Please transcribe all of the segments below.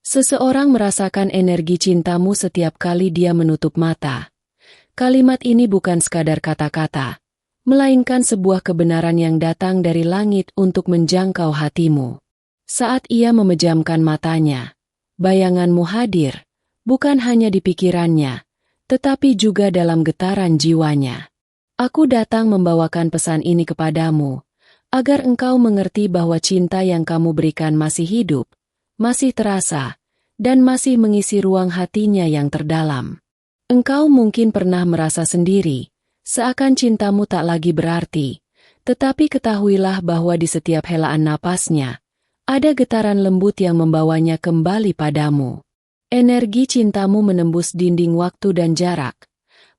Seseorang merasakan energi cintamu setiap kali dia menutup mata. Kalimat ini bukan sekadar kata-kata, melainkan sebuah kebenaran yang datang dari langit untuk menjangkau hatimu. Saat ia memejamkan matanya, bayanganmu hadir, bukan hanya di pikirannya, tetapi juga dalam getaran jiwanya. Aku datang membawakan pesan ini kepadamu, agar engkau mengerti bahwa cinta yang kamu berikan masih hidup, masih terasa, dan masih mengisi ruang hatinya yang terdalam. Engkau mungkin pernah merasa sendiri, seakan cintamu tak lagi berarti, tetapi ketahuilah bahwa di setiap helaan napasnya, ada getaran lembut yang membawanya kembali padamu. Energi cintamu menembus dinding waktu dan jarak,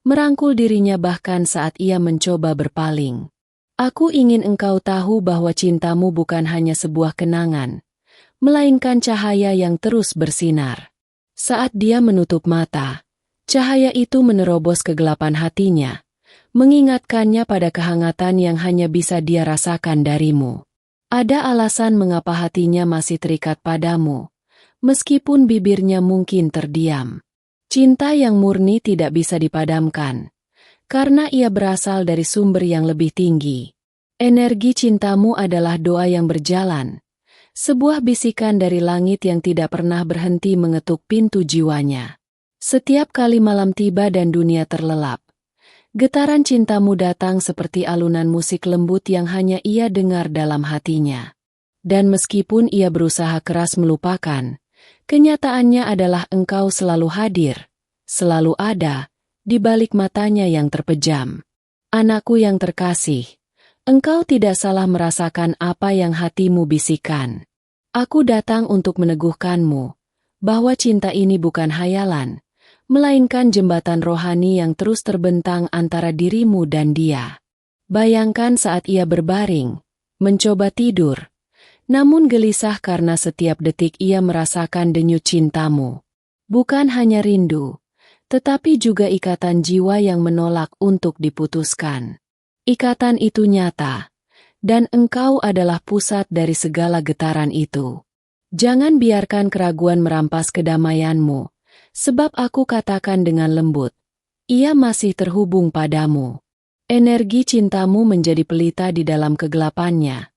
merangkul dirinya bahkan saat ia mencoba berpaling. Aku ingin engkau tahu bahwa cintamu bukan hanya sebuah kenangan, melainkan cahaya yang terus bersinar. Saat dia menutup mata, cahaya itu menerobos kegelapan hatinya, mengingatkannya pada kehangatan yang hanya bisa dia rasakan darimu. Ada alasan mengapa hatinya masih terikat padamu, meskipun bibirnya mungkin terdiam. Cinta yang murni tidak bisa dipadamkan, karena ia berasal dari sumber yang lebih tinggi. Energi cintamu adalah doa yang berjalan, sebuah bisikan dari langit yang tidak pernah berhenti mengetuk pintu jiwanya. Setiap kali malam tiba dan dunia terlelap, getaran cintamu datang seperti alunan musik lembut yang hanya ia dengar dalam hatinya. Dan meskipun ia berusaha keras melupakan, kenyataannya adalah engkau selalu hadir, selalu ada, di balik matanya yang terpejam. Anakku yang terkasih, engkau tidak salah merasakan apa yang hatimu bisikan. Aku datang untuk meneguhkanmu, bahwa cinta ini bukan hayalan, melainkan jembatan rohani yang terus terbentang antara dirimu dan dia. Bayangkan saat ia berbaring, mencoba tidur, namun gelisah karena setiap detik ia merasakan denyut cintamu. Bukan hanya rindu, tetapi juga ikatan jiwa yang menolak untuk diputuskan. Ikatan itu nyata, dan engkau adalah pusat dari segala getaran itu. Jangan biarkan keraguan merampas kedamaianmu, sebab aku katakan dengan lembut, ia masih terhubung padamu. Energi cintamu menjadi pelita di dalam kegelapannya,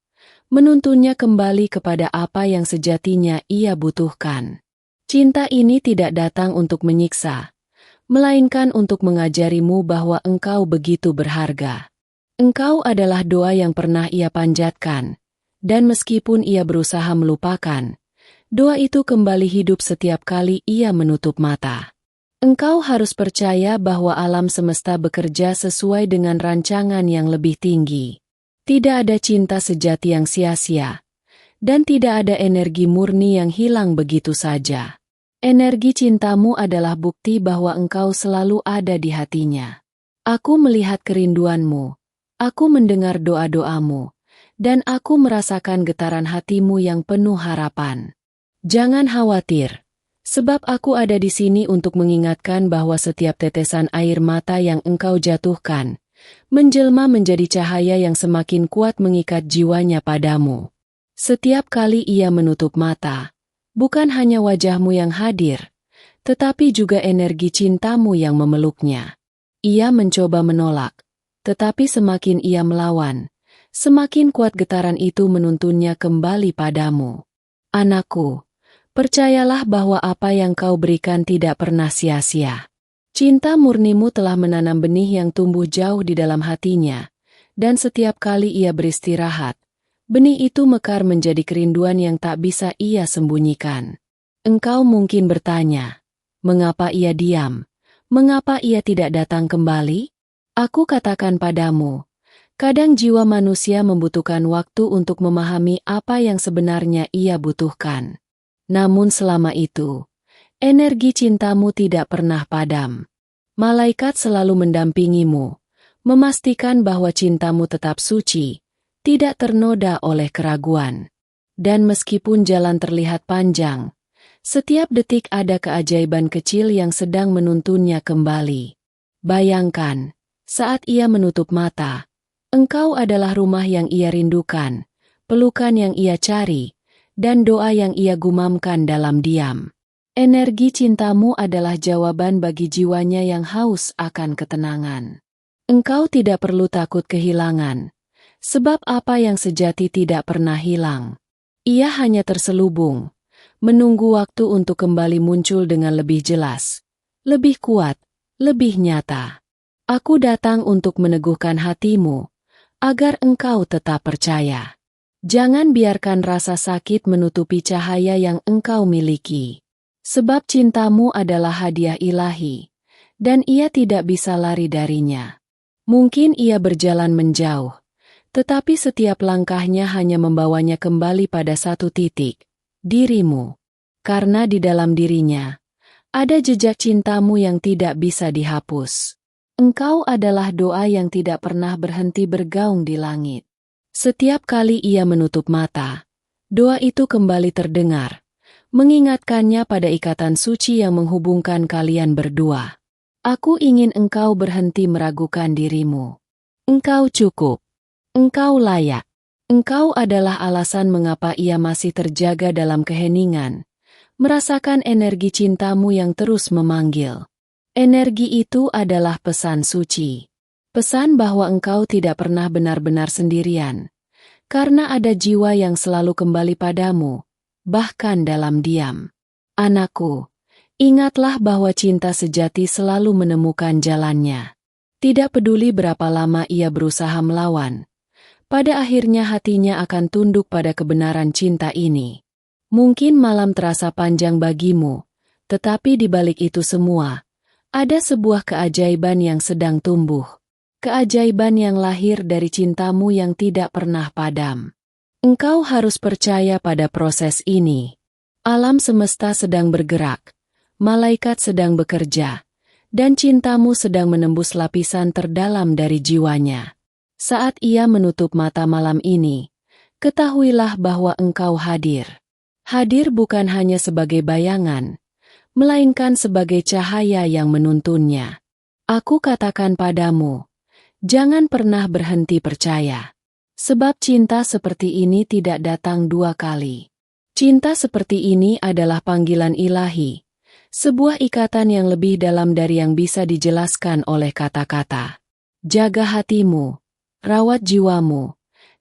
menuntunnya kembali kepada apa yang sejatinya ia butuhkan. Cinta ini tidak datang untuk menyiksa, melainkan untuk mengajarimu bahwa engkau begitu berharga. Engkau adalah doa yang pernah ia panjatkan, dan meskipun ia berusaha melupakan, doa itu kembali hidup setiap kali ia menutup mata. Engkau harus percaya bahwa alam semesta bekerja sesuai dengan rancangan yang lebih tinggi. Tidak ada cinta sejati yang sia-sia, dan tidak ada energi murni yang hilang begitu saja. Energi cintamu adalah bukti bahwa engkau selalu ada di hatinya. Aku melihat kerinduanmu, aku mendengar doa-doamu, dan aku merasakan getaran hatimu yang penuh harapan. Jangan khawatir, sebab aku ada di sini untuk mengingatkan bahwa setiap tetesan air mata yang engkau jatuhkan, menjelma menjadi cahaya yang semakin kuat mengikat jiwanya padamu. Setiap kali ia menutup mata, bukan hanya wajahmu yang hadir, tetapi juga energi cintamu yang memeluknya. Ia mencoba menolak, tetapi semakin ia melawan, semakin kuat getaran itu menuntunnya kembali padamu. Anakku, percayalah bahwa apa yang kau berikan tidak pernah sia-sia. Cinta murnimu telah menanam benih yang tumbuh jauh di dalam hatinya, dan setiap kali ia beristirahat, benih itu mekar menjadi kerinduan yang tak bisa ia sembunyikan. Engkau mungkin bertanya, mengapa ia diam? Mengapa ia tidak datang kembali? Aku katakan padamu, kadang jiwa manusia membutuhkan waktu untuk memahami apa yang sebenarnya ia butuhkan. Namun selama itu, energi cintamu tidak pernah padam. Malaikat selalu mendampingimu, memastikan bahwa cintamu tetap suci, tidak ternoda oleh keraguan. Dan meskipun jalan terlihat panjang, setiap detik ada keajaiban kecil yang sedang menuntunnya kembali. Bayangkan, saat ia menutup mata, engkau adalah rumah yang ia rindukan, pelukan yang ia cari, dan doa yang ia gumamkan dalam diam. Energi cintamu adalah jawaban bagi jiwanya yang haus akan ketenangan. Engkau tidak perlu takut kehilangan, sebab apa yang sejati tidak pernah hilang. Ia hanya terselubung, menunggu waktu untuk kembali muncul dengan lebih jelas, lebih kuat, lebih nyata. Aku datang untuk meneguhkan hatimu, agar engkau tetap percaya. Jangan biarkan rasa sakit menutupi cahaya yang engkau miliki. Sebab cintamu adalah hadiah ilahi, dan ia tidak bisa lari darinya. Mungkin ia berjalan menjauh, tetapi setiap langkahnya hanya membawanya kembali pada satu titik, dirimu. Karena di dalam dirinya, ada jejak cintamu yang tidak bisa dihapus. Engkau adalah doa yang tidak pernah berhenti bergaung di langit. Setiap kali ia menutup mata, doa itu kembali terdengar, mengingatkannya pada ikatan suci yang menghubungkan kalian berdua. Aku ingin engkau berhenti meragukan dirimu. Engkau cukup. Engkau layak. Engkau adalah alasan mengapa ia masih terjaga dalam keheningan, merasakan energi cintamu yang terus memanggil. Energi itu adalah pesan suci. Pesan bahwa engkau tidak pernah benar-benar sendirian, karena ada jiwa yang selalu kembali padamu, bahkan dalam diam. Anakku, ingatlah bahwa cinta sejati selalu menemukan jalannya. Tidak peduli berapa lama ia berusaha melawan, pada akhirnya hatinya akan tunduk pada kebenaran cinta ini. Mungkin malam terasa panjang bagimu, tetapi di balik itu semua, ada sebuah keajaiban yang sedang tumbuh. Keajaiban yang lahir dari cintamu yang tidak pernah padam. Engkau harus percaya pada proses ini. Alam semesta sedang bergerak, malaikat sedang bekerja, dan cintamu sedang menembus lapisan terdalam dari jiwanya. Saat ia menutup mata malam ini, ketahuilah bahwa engkau hadir. Hadir bukan hanya sebagai bayangan, melainkan sebagai cahaya yang menuntunnya. Aku katakan padamu, jangan pernah berhenti percaya. Sebab cinta seperti ini tidak datang dua kali. Cinta seperti ini adalah panggilan ilahi, sebuah ikatan yang lebih dalam dari yang bisa dijelaskan oleh kata-kata. Jaga hatimu, rawat jiwamu,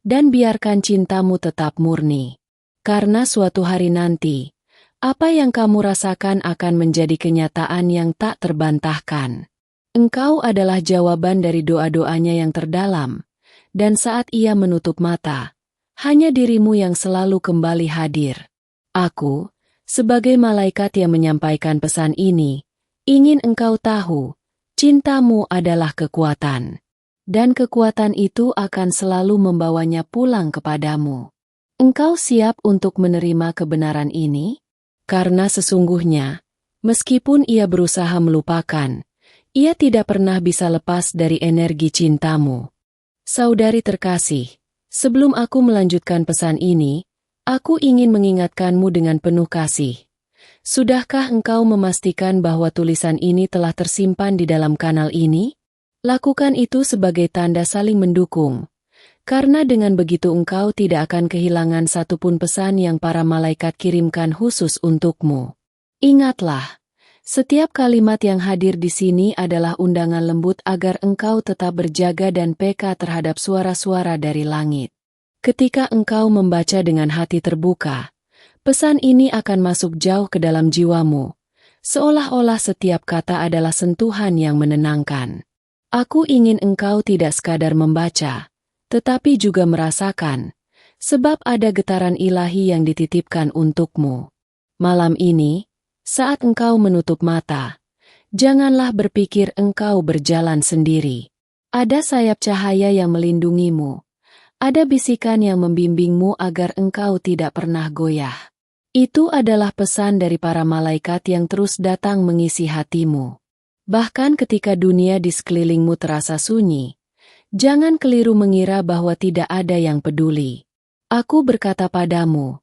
dan biarkan cintamu tetap murni. Karena suatu hari nanti, apa yang kamu rasakan akan menjadi kenyataan yang tak terbantahkan. Engkau adalah jawaban dari doa-doanya yang terdalam. Dan saat ia menutup mata, hanya dirimu yang selalu kembali hadir. Aku, sebagai malaikat yang menyampaikan pesan ini, ingin engkau tahu, cintamu adalah kekuatan. Dan kekuatan itu akan selalu membawanya pulang kepadamu. Engkau siap untuk menerima kebenaran ini? Karena sesungguhnya, meskipun ia berusaha melupakan, ia tidak pernah bisa lepas dari energi cintamu. Saudari terkasih, sebelum aku melanjutkan pesan ini, aku ingin mengingatkanmu dengan penuh kasih. Sudahkah engkau memastikan bahwa tulisan ini telah tersimpan di dalam kanal ini? Lakukan itu sebagai tanda saling mendukung, karena dengan begitu engkau tidak akan kehilangan satupun pesan yang para malaikat kirimkan khusus untukmu. Ingatlah, setiap kalimat yang hadir di sini adalah undangan lembut agar engkau tetap berjaga dan peka terhadap suara-suara dari langit. Ketika engkau membaca dengan hati terbuka, pesan ini akan masuk jauh ke dalam jiwamu, seolah-olah setiap kata adalah sentuhan yang menenangkan. Aku ingin engkau tidak sekadar membaca, tetapi juga merasakan, sebab ada getaran ilahi yang dititipkan untukmu. Malam ini, saat engkau menutup mata, janganlah berpikir engkau berjalan sendiri. Ada sayap cahaya yang melindungimu. Ada bisikan yang membimbingmu agar engkau tidak pernah goyah. Itu adalah pesan dari para malaikat yang terus datang mengisi hatimu. Bahkan ketika dunia di sekelilingmu terasa sunyi, jangan keliru mengira bahwa tidak ada yang peduli. Aku berkata padamu,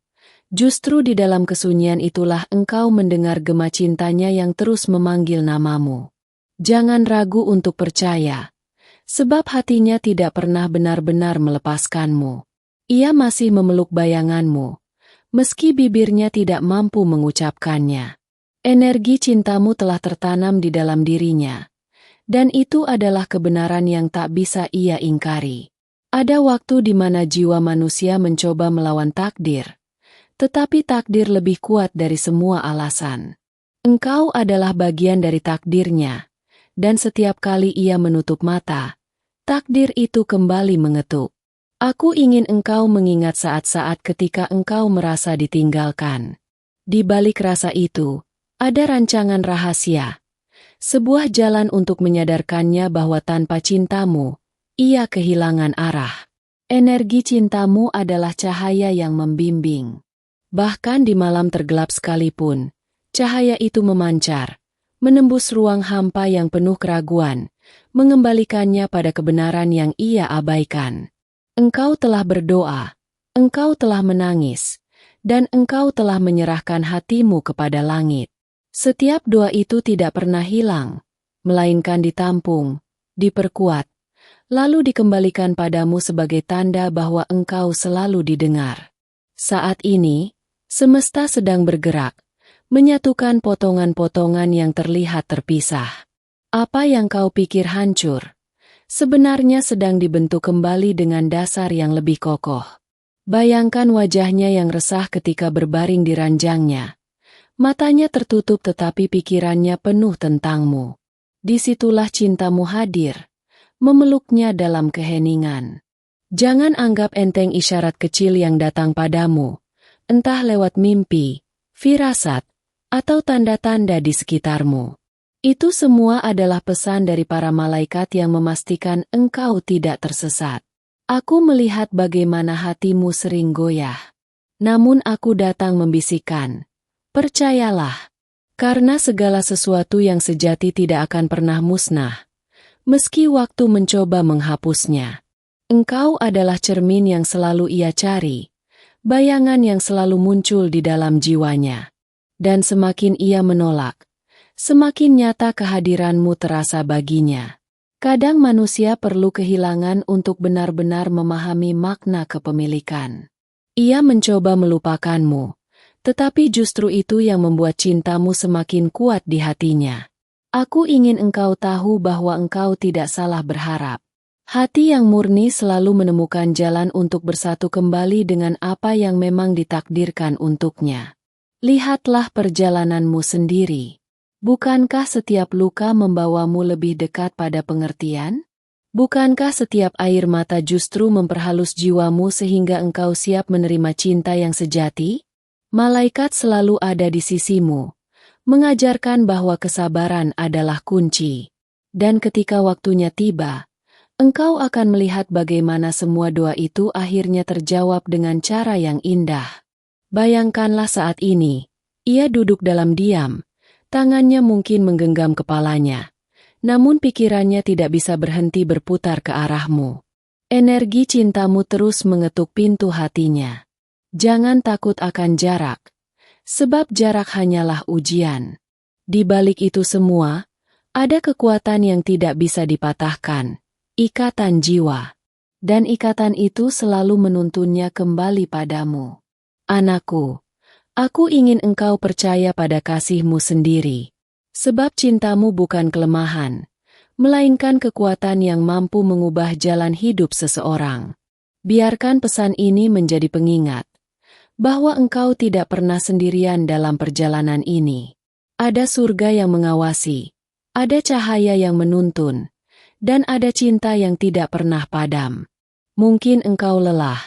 justru di dalam kesunyian itulah engkau mendengar gema cintanya yang terus memanggil namamu. Jangan ragu untuk percaya, sebab hatinya tidak pernah benar-benar melepaskanmu. Ia masih memeluk bayanganmu, meski bibirnya tidak mampu mengucapkannya. Energi cintamu telah tertanam di dalam dirinya. Dan itu adalah kebenaran yang tak bisa ia ingkari. Ada waktu di mana jiwa manusia mencoba melawan takdir. Tetapi takdir lebih kuat dari semua alasan. Engkau adalah bagian dari takdirnya. Dan setiap kali ia menutup mata, takdir itu kembali mengetuk. Aku ingin engkau mengingat saat-saat ketika engkau merasa ditinggalkan. Di balik rasa itu, ada rancangan rahasia. Sebuah jalan untuk menyadarkannya bahwa tanpa cintamu, ia kehilangan arah. Energi cintamu adalah cahaya yang membimbing. Bahkan di malam tergelap sekalipun, cahaya itu memancar, menembus ruang hampa yang penuh keraguan, mengembalikannya pada kebenaran yang ia abaikan. Engkau telah berdoa, engkau telah menangis, dan engkau telah menyerahkan hatimu kepada langit. Setiap doa itu tidak pernah hilang, melainkan ditampung, diperkuat, lalu dikembalikan padamu sebagai tanda bahwa engkau selalu didengar. Saat ini, semesta sedang bergerak, menyatukan potongan-potongan yang terlihat terpisah. Apa yang kau pikir hancur, sebenarnya sedang dibentuk kembali dengan dasar yang lebih kokoh. Bayangkan wajahnya yang resah ketika berbaring di ranjangnya. Matanya tertutup tetapi pikirannya penuh tentangmu. Disitulah cintamu hadir, memeluknya dalam keheningan. Jangan anggap enteng isyarat kecil yang datang padamu, entah lewat mimpi, firasat, atau tanda-tanda di sekitarmu. Itu semua adalah pesan dari para malaikat yang memastikan engkau tidak tersesat. Aku melihat bagaimana hatimu sering goyah. Namun aku datang membisikkan, percayalah, karena segala sesuatu yang sejati tidak akan pernah musnah, meski waktu mencoba menghapusnya. Engkau adalah cermin yang selalu ia cari, bayangan yang selalu muncul di dalam jiwanya. Dan semakin ia menolak, semakin nyata kehadiranmu terasa baginya. Kadang manusia perlu kehilangan untuk benar-benar memahami makna kepemilikan. Ia mencoba melupakanmu, tetapi justru itu yang membuat cintamu semakin kuat di hatinya. Aku ingin engkau tahu bahwa engkau tidak salah berharap. Hati yang murni selalu menemukan jalan untuk bersatu kembali dengan apa yang memang ditakdirkan untuknya. Lihatlah perjalananmu sendiri. Bukankah setiap luka membawamu lebih dekat pada pengertian? Bukankah setiap air mata justru memperhalus jiwamu sehingga engkau siap menerima cinta yang sejati? Malaikat selalu ada di sisimu, mengajarkan bahwa kesabaran adalah kunci. Dan ketika waktunya tiba, engkau akan melihat bagaimana semua doa itu akhirnya terjawab dengan cara yang indah. Bayangkanlah saat ini, ia duduk dalam diam, tangannya mungkin menggenggam kepalanya, namun pikirannya tidak bisa berhenti berputar ke arahmu. Energi cintamu terus mengetuk pintu hatinya. Jangan takut akan jarak, sebab jarak hanyalah ujian. Di balik itu semua, ada kekuatan yang tidak bisa dipatahkan, ikatan jiwa. Dan ikatan itu selalu menuntunnya kembali padamu. Anakku, aku ingin engkau percaya pada kasihmu sendiri. Sebab cintamu bukan kelemahan, melainkan kekuatan yang mampu mengubah jalan hidup seseorang. Biarkan pesan ini menjadi pengingat, bahwa engkau tidak pernah sendirian dalam perjalanan ini. Ada surga yang mengawasi, ada cahaya yang menuntun, dan ada cinta yang tidak pernah padam. Mungkin engkau lelah,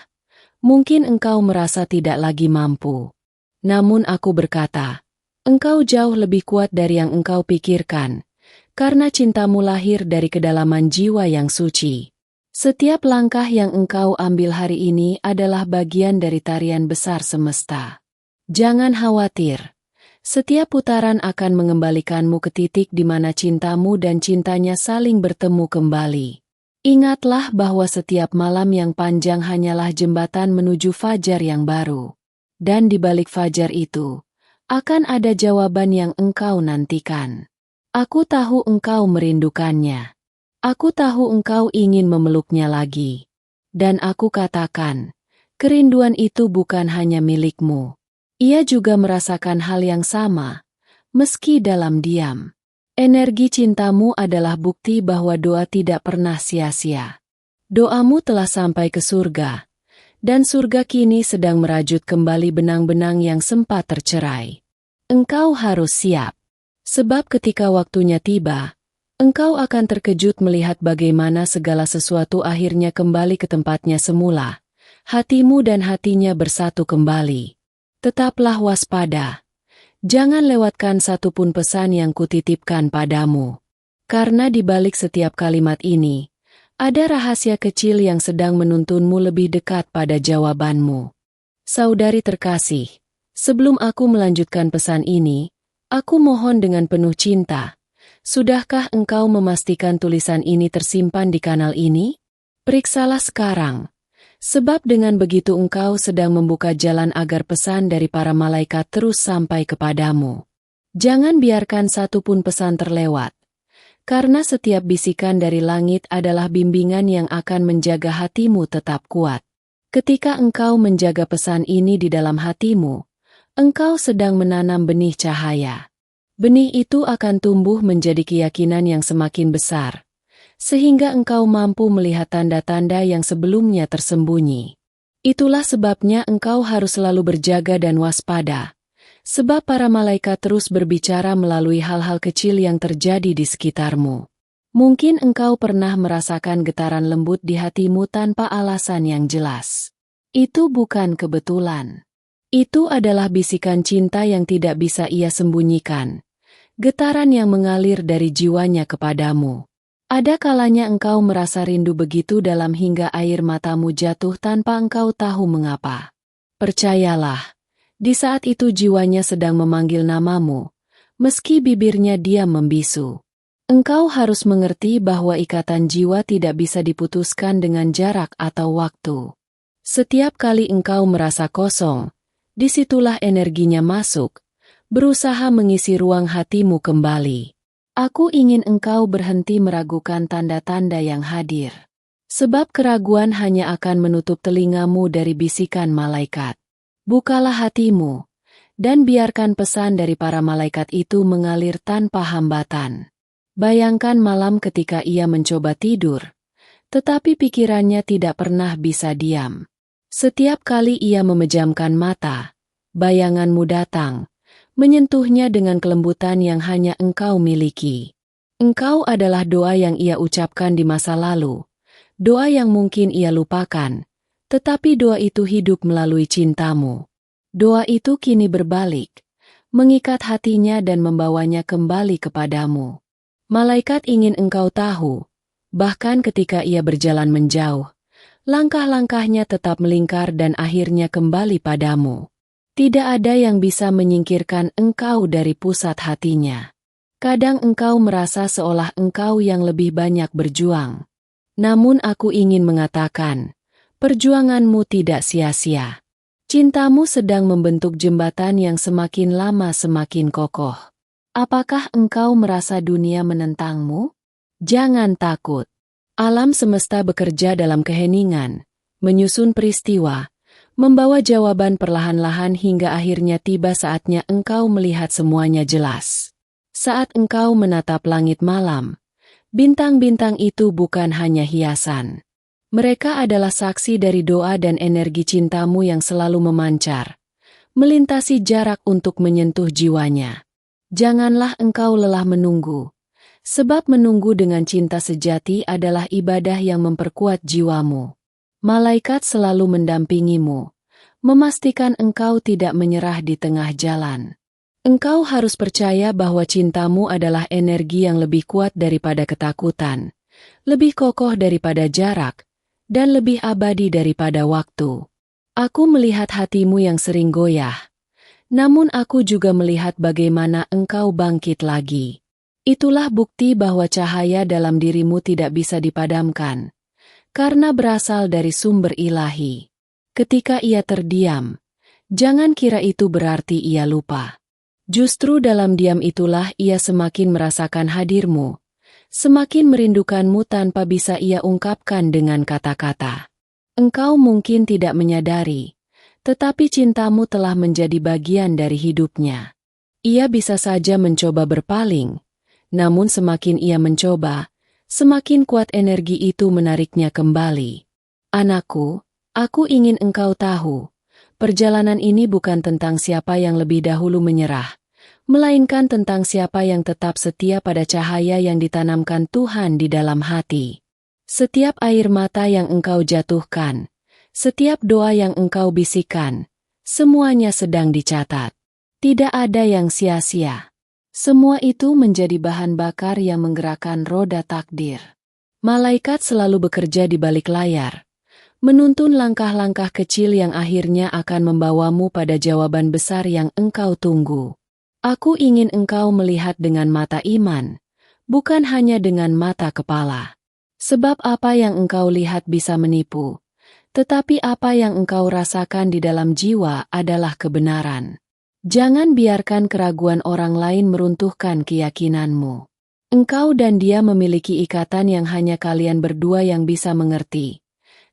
mungkin engkau merasa tidak lagi mampu. Namun aku berkata, engkau jauh lebih kuat dari yang engkau pikirkan, karena cintamu lahir dari kedalaman jiwa yang suci. Setiap langkah yang engkau ambil hari ini adalah bagian dari tarian besar semesta. Jangan khawatir, setiap putaran akan mengembalikanmu ke titik di mana cintamu dan cintanya saling bertemu kembali. Ingatlah bahwa setiap malam yang panjang hanyalah jembatan menuju fajar yang baru. Dan di balik fajar itu, akan ada jawaban yang engkau nantikan. Aku tahu engkau merindukannya. Aku tahu engkau ingin memeluknya lagi. Dan aku katakan, kerinduan itu bukan hanya milikmu. Ia juga merasakan hal yang sama, meski dalam diam. Energi cintamu adalah bukti bahwa doa tidak pernah sia-sia. Doamu telah sampai ke surga, dan surga kini sedang merajut kembali benang-benang yang sempat tercerai. Engkau harus siap, sebab ketika waktunya tiba, engkau akan terkejut melihat bagaimana segala sesuatu akhirnya kembali ke tempatnya semula. Hatimu dan hatinya bersatu kembali. Tetaplah waspada. Jangan lewatkan satupun pesan yang kutitipkan padamu. Karena di balik setiap kalimat ini, ada rahasia kecil yang sedang menuntunmu lebih dekat pada jawabanmu. Saudari terkasih, sebelum aku melanjutkan pesan ini, aku mohon dengan penuh cinta. Sudahkah engkau memastikan tulisan ini tersimpan di kanal ini? Periksalah sekarang. Sebab dengan begitu engkau sedang membuka jalan agar pesan dari para malaikat terus sampai kepadamu. Jangan biarkan satupun pesan terlewat. Karena setiap bisikan dari langit adalah bimbingan yang akan menjaga hatimu tetap kuat. Ketika engkau menjaga pesan ini di dalam hatimu, engkau sedang menanam benih cahaya. Benih itu akan tumbuh menjadi keyakinan yang semakin besar, sehingga engkau mampu melihat tanda-tanda yang sebelumnya tersembunyi. Itulah sebabnya engkau harus selalu berjaga dan waspada. Sebab para malaikat terus berbicara melalui hal-hal kecil yang terjadi di sekitarmu. Mungkin engkau pernah merasakan getaran lembut di hatimu tanpa alasan yang jelas. Itu bukan kebetulan. Itu adalah bisikan cinta yang tidak bisa ia sembunyikan. Getaran yang mengalir dari jiwanya kepadamu. Ada kalanya engkau merasa rindu begitu dalam hingga air matamu jatuh tanpa engkau tahu mengapa. Percayalah. Di saat itu jiwanya sedang memanggil namamu, meski bibirnya diam membisu. Engkau harus mengerti bahwa ikatan jiwa tidak bisa diputuskan dengan jarak atau waktu. Setiap kali engkau merasa kosong, disitulah energinya masuk, berusaha mengisi ruang hatimu kembali. Aku ingin engkau berhenti meragukan tanda-tanda yang hadir. Sebab keraguan hanya akan menutup telingamu dari bisikan malaikat. Bukalah hatimu, dan biarkan pesan dari para malaikat itu mengalir tanpa hambatan. Bayangkan malam ketika ia mencoba tidur, tetapi pikirannya tidak pernah bisa diam. Setiap kali ia memejamkan mata, bayanganmu datang, menyentuhnya dengan kelembutan yang hanya engkau miliki. Engkau adalah doa yang ia ucapkan di masa lalu, doa yang mungkin ia lupakan, tetapi doa itu hidup melalui cintamu. Doa itu kini berbalik, mengikat hatinya dan membawanya kembali kepadamu. Malaikat ingin engkau tahu, bahkan ketika ia berjalan menjauh, langkah-langkahnya tetap melingkar dan akhirnya kembali padamu. Tidak ada yang bisa menyingkirkan engkau dari pusat hatinya. Kadang engkau merasa seolah engkau yang lebih banyak berjuang. Namun aku ingin mengatakan, perjuanganmu tidak sia-sia. Cintamu sedang membentuk jembatan yang semakin lama semakin kokoh. Apakah engkau merasa dunia menentangmu? Jangan takut. Alam semesta bekerja dalam keheningan, menyusun peristiwa, membawa jawaban perlahan-lahan hingga akhirnya tiba saatnya engkau melihat semuanya jelas. Saat engkau menatap langit malam, bintang-bintang itu bukan hanya hiasan. Mereka adalah saksi dari doa dan energi cintamu yang selalu memancar, melintasi jarak untuk menyentuh jiwanya. Janganlah engkau lelah menunggu, sebab menunggu dengan cinta sejati adalah ibadah yang memperkuat jiwamu. Malaikat selalu mendampingimu, memastikan engkau tidak menyerah di tengah jalan. Engkau harus percaya bahwa cintamu adalah energi yang lebih kuat daripada ketakutan, lebih kokoh daripada jarak, dan lebih abadi daripada waktu. Aku melihat hatimu yang sering goyah, namun aku juga melihat bagaimana engkau bangkit lagi. Itulah bukti bahwa cahaya dalam dirimu tidak bisa dipadamkan, karena berasal dari sumber ilahi. Ketika ia terdiam, jangan kira itu berarti ia lupa. Justru dalam diam itulah ia semakin merasakan hadirmu, semakin merindukanmu tanpa bisa ia ungkapkan dengan kata-kata. Engkau mungkin tidak menyadari, tetapi cintamu telah menjadi bagian dari hidupnya. Ia bisa saja mencoba berpaling, namun semakin ia mencoba, semakin kuat energi itu menariknya kembali. Anakku, aku ingin engkau tahu, perjalanan ini bukan tentang siapa yang lebih dahulu menyerah, melainkan tentang siapa yang tetap setia pada cahaya yang ditanamkan Tuhan di dalam hati. Setiap air mata yang engkau jatuhkan, setiap doa yang engkau bisikan, semuanya sedang dicatat. Tidak ada yang sia-sia. Semua itu menjadi bahan bakar yang menggerakkan roda takdir. Malaikat selalu bekerja di balik layar, menuntun langkah-langkah kecil yang akhirnya akan membawamu pada jawaban besar yang engkau tunggu. Aku ingin engkau melihat dengan mata iman, bukan hanya dengan mata kepala. Sebab apa yang engkau lihat bisa menipu, tetapi apa yang engkau rasakan di dalam jiwa adalah kebenaran. Jangan biarkan keraguan orang lain meruntuhkan keyakinanmu. Engkau dan dia memiliki ikatan yang hanya kalian berdua yang bisa mengerti.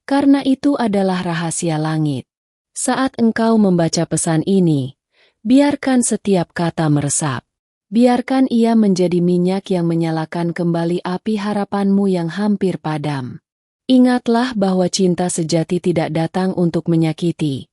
Karena itu adalah rahasia langit. Saat engkau membaca pesan ini, biarkan setiap kata meresap. Biarkan ia menjadi minyak yang menyalakan kembali api harapanmu yang hampir padam. Ingatlah bahwa cinta sejati tidak datang untuk menyakiti,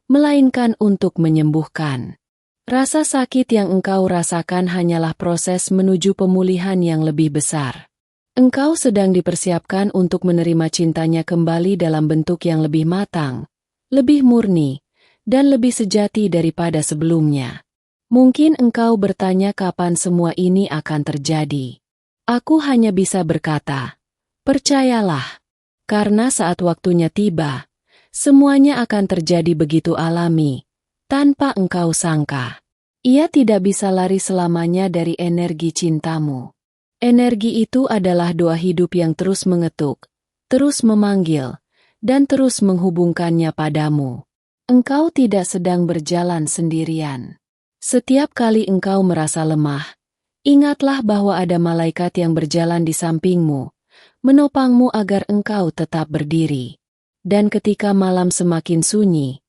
melainkan untuk menyembuhkan. Rasa sakit yang engkau rasakan hanyalah proses menuju pemulihan yang lebih besar. Engkau sedang dipersiapkan untuk menerima cintanya kembali dalam bentuk yang lebih matang, lebih murni, dan lebih sejati daripada sebelumnya. Mungkin engkau bertanya kapan semua ini akan terjadi. Aku hanya bisa berkata, percayalah, karena saat waktunya tiba, semuanya akan terjadi begitu alami, tanpa engkau sangka. Ia tidak bisa lari selamanya dari energi cintamu. Energi itu adalah doa hidup yang terus mengetuk, terus memanggil, dan terus menghubungkannya padamu. Engkau tidak sedang berjalan sendirian. Setiap kali engkau merasa lemah, ingatlah bahwa ada malaikat yang berjalan di sampingmu, menopangmu agar engkau tetap berdiri. Dan ketika malam semakin sunyi,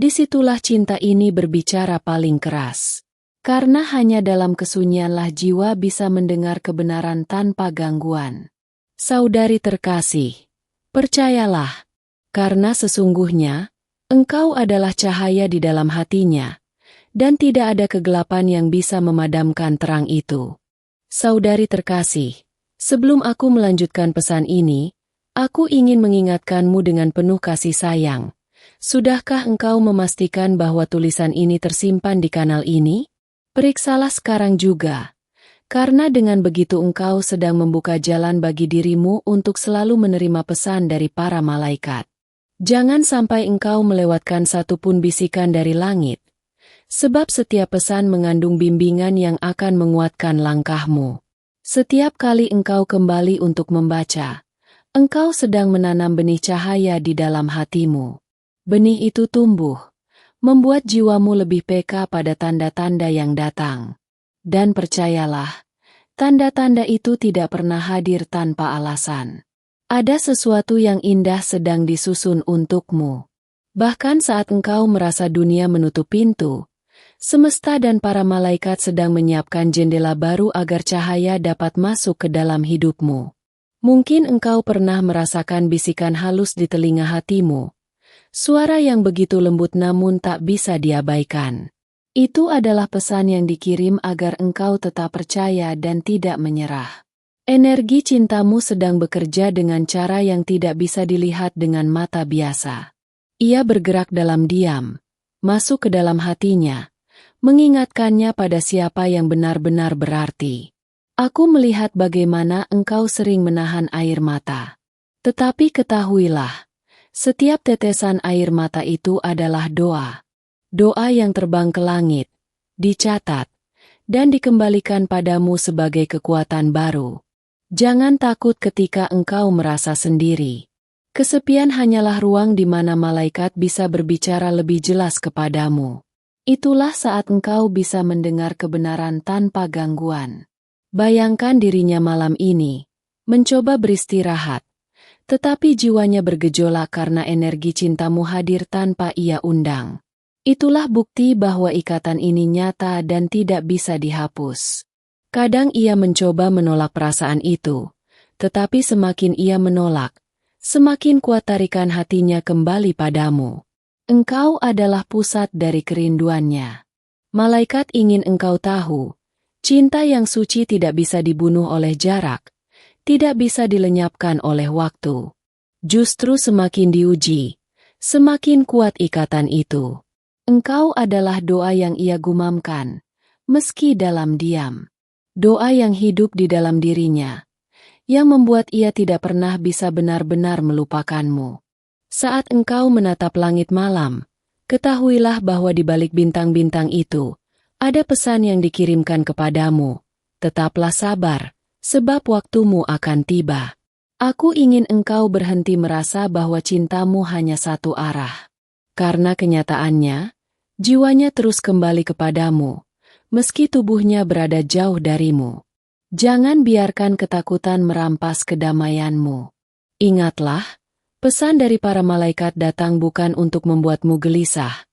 disitulah cinta ini berbicara paling keras. Karena hanya dalam kesunyianlah jiwa bisa mendengar kebenaran tanpa gangguan. Saudari terkasih, percayalah, karena sesungguhnya, engkau adalah cahaya di dalam hatinya, dan tidak ada kegelapan yang bisa memadamkan terang itu. Saudari terkasih, sebelum aku melanjutkan pesan ini, aku ingin mengingatkanmu dengan penuh kasih sayang. Sudahkah engkau memastikan bahwa tulisan ini tersimpan di kanal ini? Periksalah sekarang juga, karena dengan begitu engkau sedang membuka jalan bagi dirimu untuk selalu menerima pesan dari para malaikat. Jangan sampai engkau melewatkan satupun bisikan dari langit, sebab setiap pesan mengandung bimbingan yang akan menguatkan langkahmu. Setiap kali engkau kembali untuk membaca, engkau sedang menanam benih cahaya di dalam hatimu. Benih itu tumbuh, membuat jiwamu lebih peka pada tanda-tanda yang datang. Dan percayalah, tanda-tanda itu tidak pernah hadir tanpa alasan. Ada sesuatu yang indah sedang disusun untukmu. Bahkan saat engkau merasa dunia menutup pintu, semesta dan para malaikat sedang menyiapkan jendela baru agar cahaya dapat masuk ke dalam hidupmu. Mungkin engkau pernah merasakan bisikan halus di telinga hatimu. Suara yang begitu lembut namun tak bisa diabaikan. Itu adalah pesan yang dikirim agar engkau tetap percaya dan tidak menyerah. Energi cintamu sedang bekerja dengan cara yang tidak bisa dilihat dengan mata biasa. Ia bergerak dalam diam, masuk ke dalam hatinya, mengingatkannya pada siapa yang benar-benar berarti. Aku melihat bagaimana engkau sering menahan air mata. Tetapi ketahuilah, setiap tetesan air mata itu adalah doa. Doa yang terbang ke langit, dicatat, dan dikembalikan padamu sebagai kekuatan baru. Jangan takut ketika engkau merasa sendiri. Kesepian hanyalah ruang di mana malaikat bisa berbicara lebih jelas kepadamu. Itulah saat engkau bisa mendengar kebenaran tanpa gangguan. Bayangkan dirinya malam ini, mencoba beristirahat. Tetapi jiwanya bergejolak karena energi cintamu hadir tanpa ia undang. Itulah bukti bahwa ikatan ini nyata dan tidak bisa dihapus. Kadang ia mencoba menolak perasaan itu, tetapi semakin ia menolak, semakin kuat tarikan hatinya kembali padamu. Engkau adalah pusat dari kerinduannya. Malaikat ingin engkau tahu, cinta yang suci tidak bisa dibunuh oleh jarak, tidak bisa dilenyapkan oleh waktu. Justru semakin diuji, semakin kuat ikatan itu. Engkau adalah doa yang ia gumamkan, meski dalam diam. Doa yang hidup di dalam dirinya, yang membuat ia tidak pernah bisa benar-benar melupakanmu. Saat engkau menatap langit malam, ketahuilah bahwa di balik bintang-bintang itu, ada pesan yang dikirimkan kepadamu. Tetaplah sabar, sebab waktumu akan tiba. Aku ingin engkau berhenti merasa bahwa cintamu hanya satu arah. Karena kenyataannya, jiwanya terus kembali kepadamu, meski tubuhnya berada jauh darimu. Jangan biarkan ketakutan merampas kedamaianmu. Ingatlah, pesan dari para malaikat datang bukan untuk membuatmu gelisah,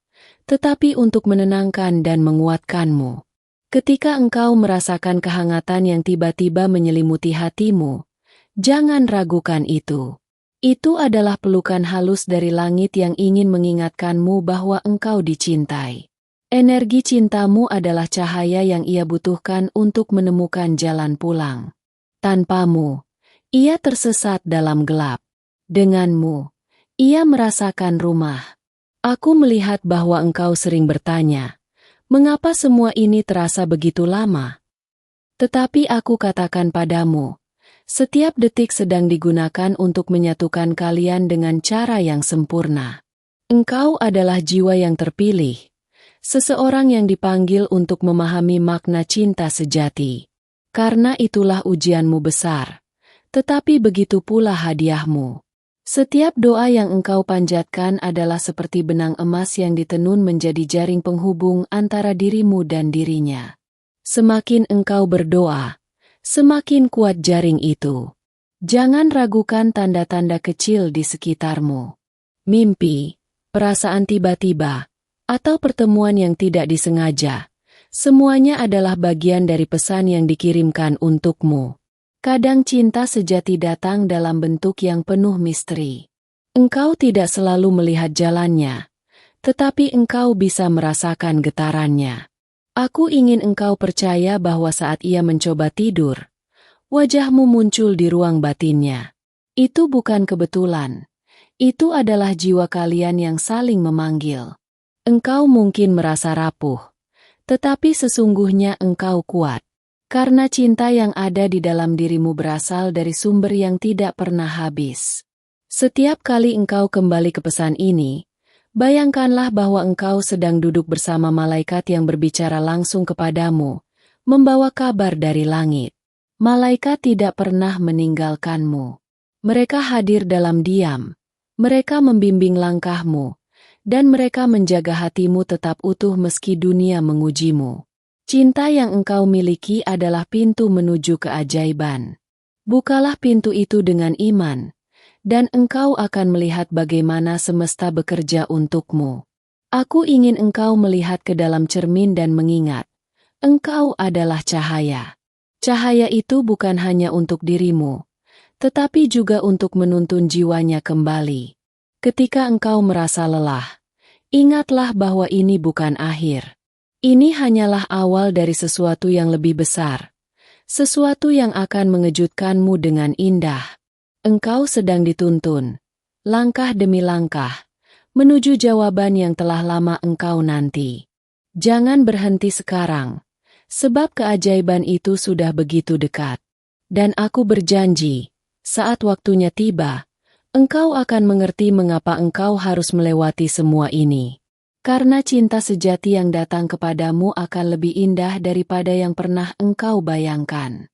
tetapi untuk menenangkan dan menguatkanmu. Ketika engkau merasakan kehangatan yang tiba-tiba menyelimuti hatimu, jangan ragukan itu. Itu adalah pelukan halus dari langit yang ingin mengingatkanmu bahwa engkau dicintai. Energi cintamu adalah cahaya yang ia butuhkan untuk menemukan jalan pulang. Tanpamu, ia tersesat dalam gelap. Denganmu, ia merasakan rumah. Aku melihat bahwa engkau sering bertanya, mengapa semua ini terasa begitu lama? Tetapi aku katakan padamu, setiap detik sedang digunakan untuk menyatukan kalian dengan cara yang sempurna. Engkau adalah jiwa yang terpilih, seseorang yang dipanggil untuk memahami makna cinta sejati. Karena itulah ujianmu besar, tetapi begitu pula hadiahmu. Setiap doa yang engkau panjatkan adalah seperti benang emas yang ditenun menjadi jaring penghubung antara dirimu dan dirinya. Semakin engkau berdoa, semakin kuat jaring itu. Jangan ragukan tanda-tanda kecil di sekitarmu. Mimpi, perasaan tiba-tiba, atau pertemuan yang tidak disengaja. Semuanya adalah bagian dari pesan yang dikirimkan untukmu. Kadang cinta sejati datang dalam bentuk yang penuh misteri. Engkau tidak selalu melihat jalannya, tetapi engkau bisa merasakan getarannya. Aku ingin engkau percaya bahwa saat ia mencoba tidur, wajahmu muncul di ruang batinnya. Itu bukan kebetulan. Itu adalah jiwa kalian yang saling memanggil. Engkau mungkin merasa rapuh, tetapi sesungguhnya engkau kuat. Karena cinta yang ada di dalam dirimu berasal dari sumber yang tidak pernah habis. Setiap kali engkau kembali ke pesan ini, bayangkanlah bahwa engkau sedang duduk bersama malaikat yang berbicara langsung kepadamu, membawa kabar dari langit. Malaikat tidak pernah meninggalkanmu. Mereka hadir dalam diam, mereka membimbing langkahmu, dan mereka menjaga hatimu tetap utuh meski dunia mengujimu. Cinta yang engkau miliki adalah pintu menuju keajaiban. Bukalah pintu itu dengan iman, dan engkau akan melihat bagaimana semesta bekerja untukmu. Aku ingin engkau melihat ke dalam cermin dan mengingat, engkau adalah cahaya. Cahaya itu bukan hanya untuk dirimu, tetapi juga untuk menuntun jiwanya kembali. Ketika engkau merasa lelah, ingatlah bahwa ini bukan akhir. Ini hanyalah awal dari sesuatu yang lebih besar, sesuatu yang akan mengejutkanmu dengan indah. Engkau sedang dituntun, langkah demi langkah, menuju jawaban yang telah lama engkau nanti. Jangan berhenti sekarang, sebab keajaiban itu sudah begitu dekat. Dan aku berjanji, saat waktunya tiba, engkau akan mengerti mengapa engkau harus melewati semua ini. Karena cinta sejati yang datang kepadamu akan lebih indah daripada yang pernah engkau bayangkan.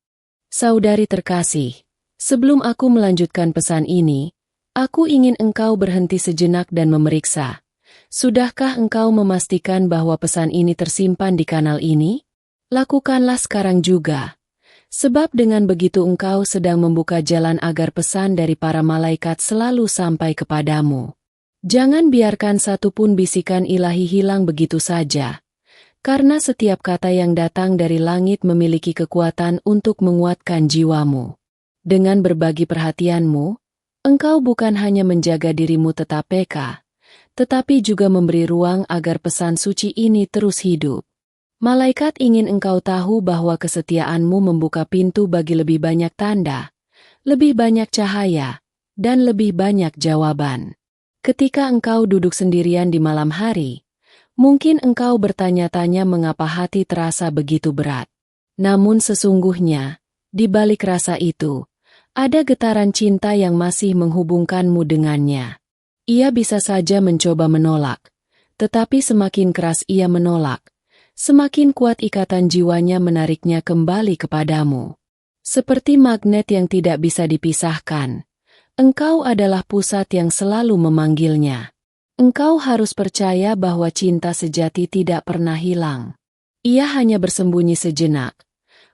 Saudari terkasih, sebelum aku melanjutkan pesan ini, aku ingin engkau berhenti sejenak dan memeriksa. Sudahkah engkau memastikan bahwa pesan ini tersimpan di kanal ini? Lakukanlah sekarang juga. Sebab dengan begitu engkau sedang membuka jalan agar pesan dari para malaikat selalu sampai kepadamu. Jangan biarkan satupun bisikan ilahi hilang begitu saja, karena setiap kata yang datang dari langit memiliki kekuatan untuk menguatkan jiwamu. Dengan berbagi perhatianmu, engkau bukan hanya menjaga dirimu tetap peka, tetapi juga memberi ruang agar pesan suci ini terus hidup. Malaikat ingin engkau tahu bahwa kesetiaanmu membuka pintu bagi lebih banyak tanda, lebih banyak cahaya, dan lebih banyak jawaban. Ketika engkau duduk sendirian di malam hari, mungkin engkau bertanya-tanya mengapa hati terasa begitu berat. Namun sesungguhnya, di balik rasa itu, ada getaran cinta yang masih menghubungkanmu dengannya. Ia bisa saja mencoba menolak, tetapi semakin keras ia menolak, semakin kuat ikatan jiwanya menariknya kembali kepadamu. Seperti magnet yang tidak bisa dipisahkan, engkau adalah pusat yang selalu memanggilnya. Engkau harus percaya bahwa cinta sejati tidak pernah hilang. Ia hanya bersembunyi sejenak,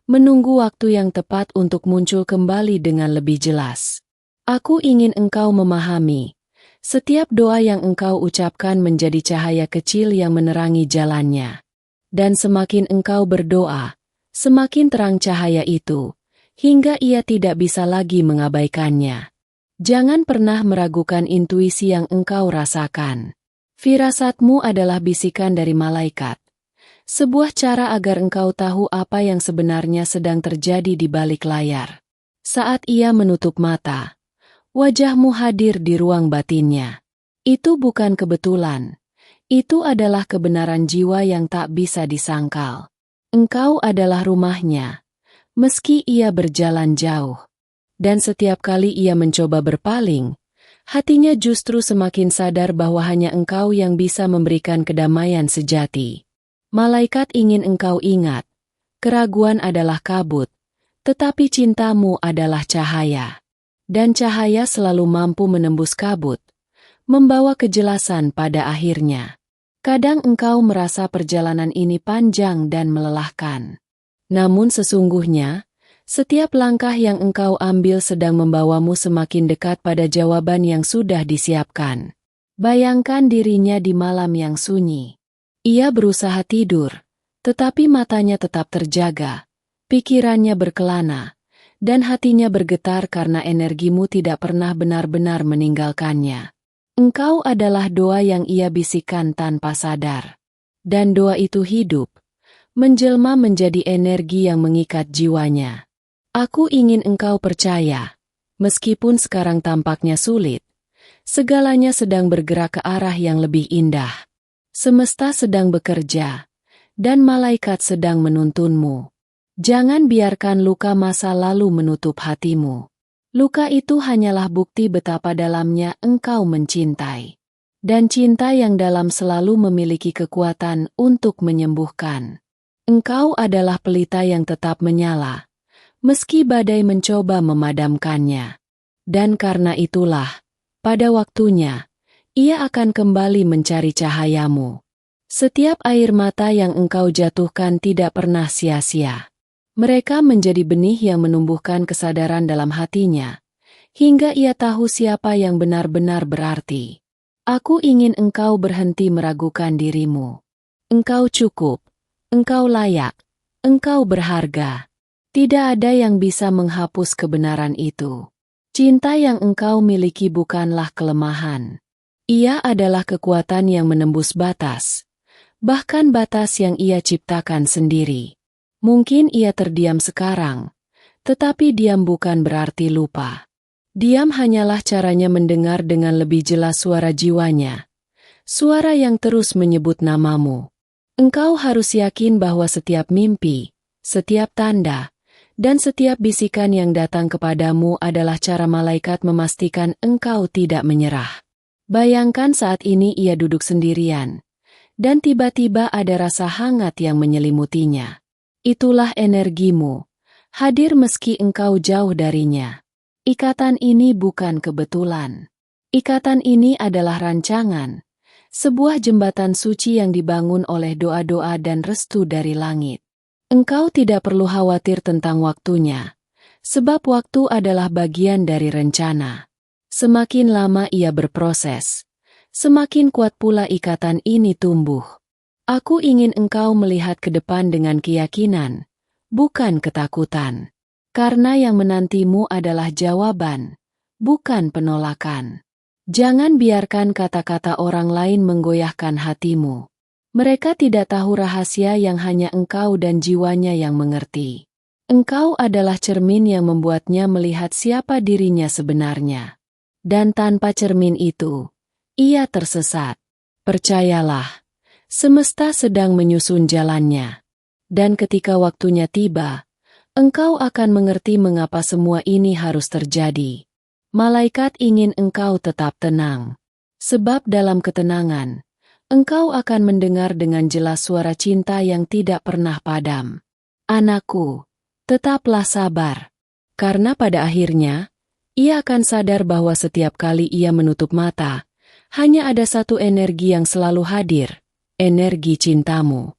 menunggu waktu yang tepat untuk muncul kembali dengan lebih jelas. Aku ingin engkau memahami, setiap doa yang engkau ucapkan menjadi cahaya kecil yang menerangi jalannya. Dan semakin engkau berdoa, semakin terang cahaya itu, hingga ia tidak bisa lagi mengabaikannya. Jangan pernah meragukan intuisi yang engkau rasakan. Firasatmu adalah bisikan dari malaikat. Sebuah cara agar engkau tahu apa yang sebenarnya sedang terjadi di balik layar. Saat ia menutup mata, wajahmu hadir di ruang batinnya. Itu bukan kebetulan. Itu adalah kebenaran jiwa yang tak bisa disangkal. Engkau adalah rumahnya, meski ia berjalan jauh. Dan setiap kali ia mencoba berpaling, hatinya justru semakin sadar bahwa hanya engkau yang bisa memberikan kedamaian sejati. Malaikat ingin engkau ingat, keraguan adalah kabut, tetapi cintamu adalah cahaya. Dan cahaya selalu mampu menembus kabut, membawa kejelasan pada akhirnya. Kadang engkau merasa perjalanan ini panjang dan melelahkan. Namun sesungguhnya, setiap langkah yang engkau ambil sedang membawamu semakin dekat pada jawaban yang sudah disiapkan. Bayangkan dirinya di malam yang sunyi. Ia berusaha tidur, tetapi matanya tetap terjaga, pikirannya berkelana, dan hatinya bergetar karena energimu tidak pernah benar-benar meninggalkannya. Engkau adalah doa yang ia bisikkan tanpa sadar. Dan doa itu hidup, menjelma menjadi energi yang mengikat jiwanya. Aku ingin engkau percaya, meskipun sekarang tampaknya sulit, segalanya sedang bergerak ke arah yang lebih indah. Semesta sedang bekerja, dan malaikat sedang menuntunmu. Jangan biarkan luka masa lalu menutup hatimu. Luka itu hanyalah bukti betapa dalamnya engkau mencintai. Dan cinta yang dalam selalu memiliki kekuatan untuk menyembuhkan. Engkau adalah pelita yang tetap menyala, meski badai mencoba memadamkannya. Dan karena itulah, pada waktunya, ia akan kembali mencari cahayamu. Setiap air mata yang engkau jatuhkan tidak pernah sia-sia. Mereka menjadi benih yang menumbuhkan kesadaran dalam hatinya, hingga ia tahu siapa yang benar-benar berarti. Aku ingin engkau berhenti meragukan dirimu. Engkau cukup, engkau layak, engkau berharga. Tidak ada yang bisa menghapus kebenaran itu. Cinta yang engkau miliki bukanlah kelemahan. Ia adalah kekuatan yang menembus batas, bahkan batas yang ia ciptakan sendiri. Mungkin ia terdiam sekarang, tetapi diam bukan berarti lupa. Diam hanyalah caranya mendengar dengan lebih jelas suara jiwanya. Suara yang terus menyebut namamu. Engkau harus yakin bahwa setiap mimpi, setiap tanda, dan setiap bisikan yang datang kepadamu adalah cara malaikat memastikan engkau tidak menyerah. Bayangkan saat ini ia duduk sendirian, dan tiba-tiba ada rasa hangat yang menyelimutinya. Itulah energimu, hadir meski engkau jauh darinya. Ikatan ini bukan kebetulan. Ikatan ini adalah rancangan, sebuah jembatan suci yang dibangun oleh doa-doa dan restu dari langit. Engkau tidak perlu khawatir tentang waktunya, sebab waktu adalah bagian dari rencana. Semakin lama ia berproses, semakin kuat pula ikatan ini tumbuh. Aku ingin engkau melihat ke depan dengan keyakinan, bukan ketakutan. Karena yang menantimu adalah jawaban, bukan penolakan. Jangan biarkan kata-kata orang lain menggoyahkan hatimu. Mereka tidak tahu rahasia yang hanya engkau dan jiwanya yang mengerti. Engkau adalah cermin yang membuatnya melihat siapa dirinya sebenarnya. Dan tanpa cermin itu, ia tersesat. Percayalah, semesta sedang menyusun jalannya. Dan ketika waktunya tiba, engkau akan mengerti mengapa semua ini harus terjadi. Malaikat ingin engkau tetap tenang. Sebab dalam ketenangan, engkau akan mendengar dengan jelas suara cinta yang tidak pernah padam. Anakku, tetaplah sabar. Karena pada akhirnya, ia akan sadar bahwa setiap kali ia menutup mata, hanya ada satu energi yang selalu hadir, energi cintamu.